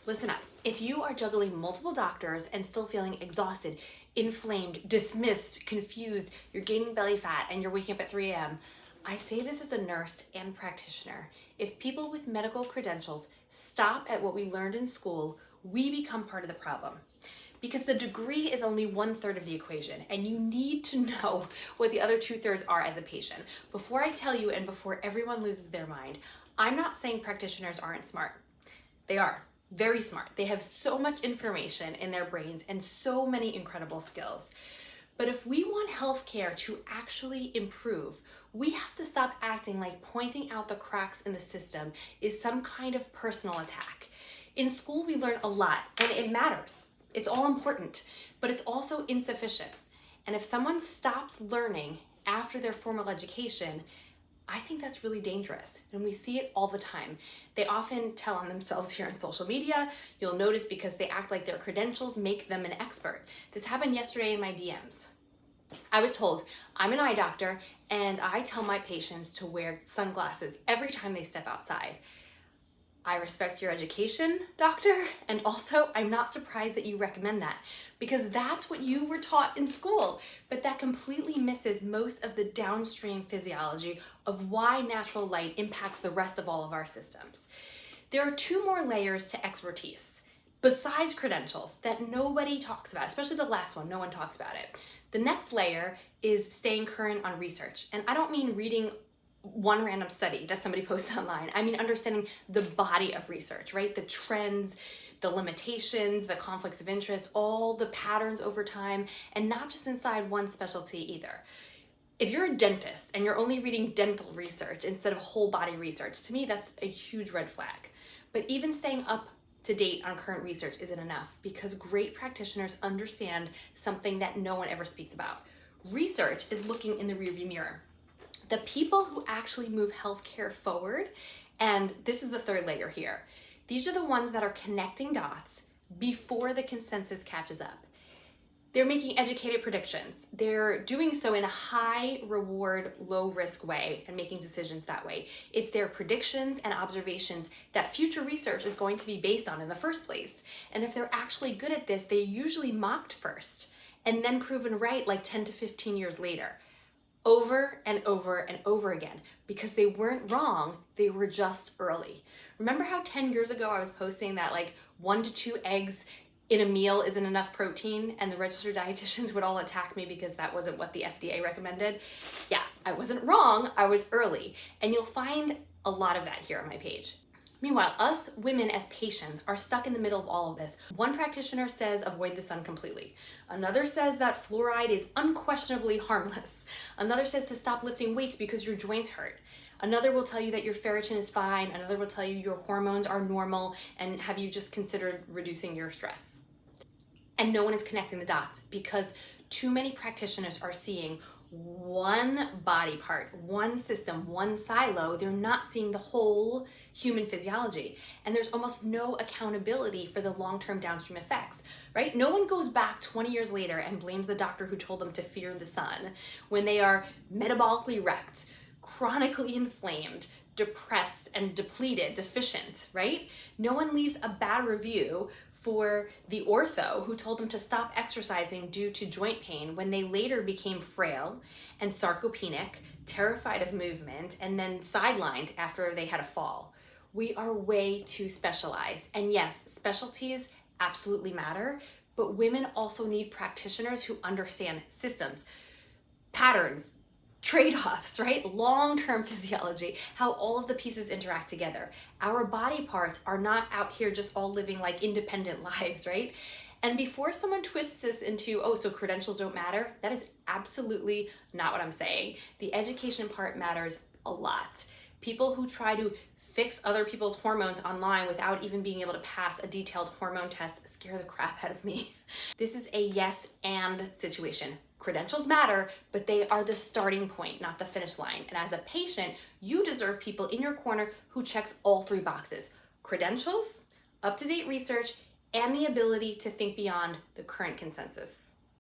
Listen up. If you are juggling multiple doctors and still feeling exhausted, inflamed, dismissed, confused, you're gaining belly fat, and you're waking up at 3 a.m., I say this as a nurse and practitioner. If people with medical credentials stop at what we learned in school, we become part of the problem. Because the degree is only 1/3 of the equation, and you need to know what the other 2/3 are as a patient. Before I tell you, and before everyone loses their mind, I'm not saying practitioners aren't smart. They are very smart. They have so much information in their brains and so many incredible skills. But if we want healthcare to actually improve, we have to stop acting like pointing out the cracks in the system is some kind of personal attack. In school, we learn a lot, and it matters. It's all important, but it's also insufficient. And if someone stops learning after their formal education, I think that's really dangerous, and we see it all the time. They often tell on themselves here on social media. You'll notice because they act like their credentials make them an expert. This happened yesterday in my DMs. I was told, I'm an eye doctor, and I tell my patients to wear sunglasses every time they step outside. I respect your education, doctor, and also I'm not surprised that you recommend that because that's what you were taught in school, but that completely misses most of the downstream physiology of why natural light impacts the rest of all of our systems. There are 2 more layers to expertise besides credentials that nobody talks about, especially the last one, no one talks about it. The next layer is staying current on research, and I don't mean reading one random study that somebody posts online. I mean understanding the body of research, right? The trends, the limitations, the conflicts of interest, all the patterns over time, and not just inside one specialty either. If you're a dentist and you're only reading dental research instead of whole body research, to me that's a huge red flag. But even staying up to date on current research isn't enough because great practitioners understand something that no one ever speaks about. Research is looking in the rearview mirror. The people who actually move healthcare forward, and this is the 3rd layer here, these are the ones that are connecting dots before the consensus catches up. They're making educated predictions. They're doing so in a high reward, low risk way and making decisions that way. It's their predictions and observations that future research is going to be based on in the first place. And if they're actually good at this, they're usually mocked first and then proven right like 10 to 15 years later. Over and over and over again, because they weren't wrong, they were just early. Remember how 10 years ago I was posting that like 1 to 2 eggs in a meal isn't enough protein, and the registered dietitians would all attack me because that wasn't what the FDA recommended? Yeah, I wasn't wrong, I was early. And you'll find a lot of that here on my page. Meanwhile, us women as patients are stuck in the middle of all of this. One practitioner says avoid the sun completely. Another says that fluoride is unquestionably harmless. Another says to stop lifting weights because your joints hurt. Another will tell you that your ferritin is fine. Another will tell you your hormones are normal and have you just considered reducing your stress. And no one is connecting the dots because too many practitioners are seeing one body part, one system, one silo. They're not seeing the whole human physiology. And there's almost no accountability for the long-term downstream effects, right? No one goes back 20 years later and blames the doctor who told them to fear the sun when they are metabolically wrecked, chronically inflamed, depressed and depleted, deficient, right? No one leaves a bad review for the ortho who told them to stop exercising due to joint pain when they later became frail and sarcopenic, terrified of movement, and then sidelined after they had a fall. We are way too specialized. And yes, specialties absolutely matter, but women also need practitioners who understand systems, patterns, trade-offs, right? Long-term physiology, how all of the pieces interact together. Our body parts are not out here just all living like independent lives, right? And before someone twists this into, oh, so credentials don't matter, that is absolutely not what I'm saying. The education part matters a lot. People who try to fix other people's hormones online without even being able to pass a detailed hormone test scare the crap out of me. This is a yes and situation. Credentials matter, but they are the starting point, not the finish line. And as a patient, you deserve people in your corner who checks all 3 boxes: credentials, up-to-date research, and the ability to think beyond the current consensus.